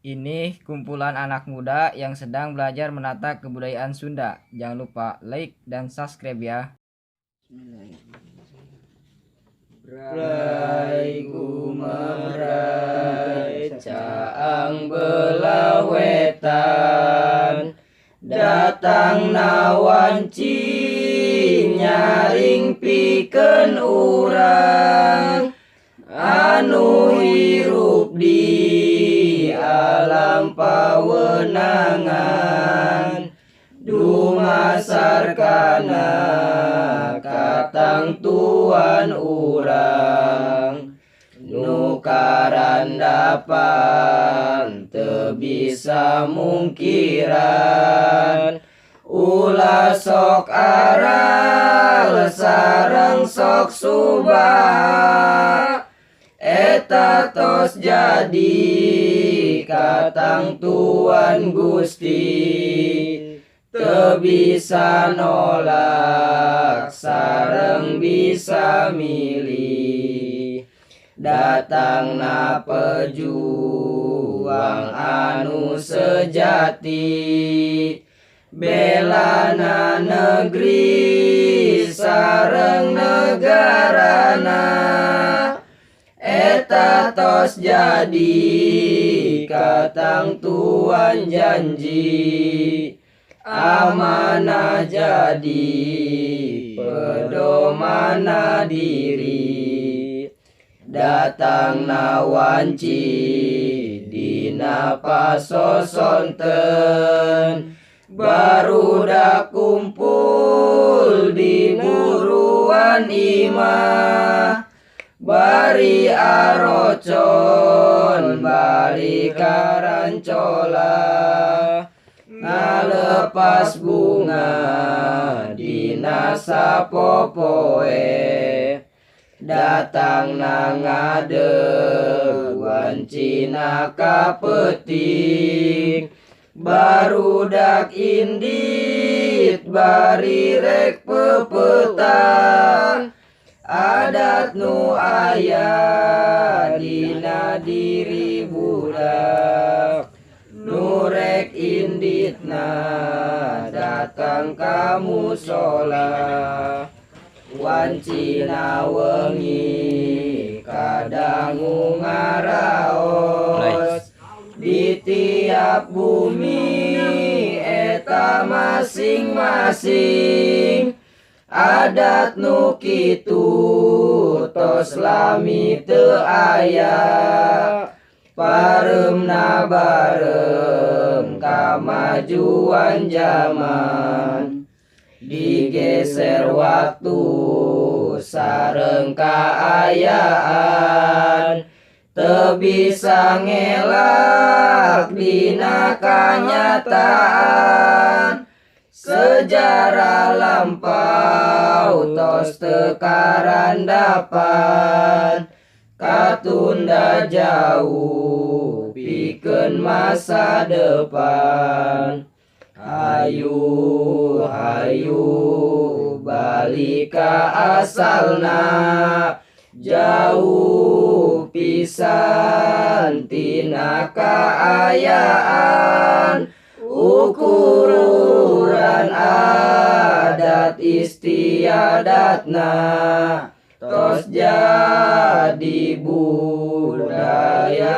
Ini kumpulan anak muda yang sedang belajar menata kebudayaan Sunda. Jangan lupa like dan subscribe ya. Brai gumabrai caang belah wetan, datang nawanci nyaring pikeun urang anu hirup di alam pawenangan, dumasar kana katang tuan urang nu karandapan teu bisa mungkiran, ulah sok aral sareng sok subah eta tos jadi katang tuan Gusti, teu bisa nolak sareng bisa milih, datangna pejuang anu sejati, belana negeri sareng negarana, eta tos jadi katang tuan janji, amanah jadi pedomana diri, datang nawanci dina pasosonten, barudak kumpul di buruan imah, bari arocon bali karancola, ngalepas bunga dina sapopoe, datang nangadeg wancina kapeting, barudak indit bari rek pepetang, adat nu aya dina diri budak, nu rek inditna datang ka mushola, wancina wengi kadangu ngaraos, di tiap bumi eta masing-masing, adat nu kitu tos lami teu aya, pareumna bareng kamajuan zaman, digeser waktu sareng kaayaan, teu bisa ngelak dina kanyataan, sejarah lampau tos teu karandapan, katunda jauh pikeun masa depan, hayu hayu balik ka asalna, jauh pisan tina kaayaan, ukuran adat istiadatna tos jadi budaya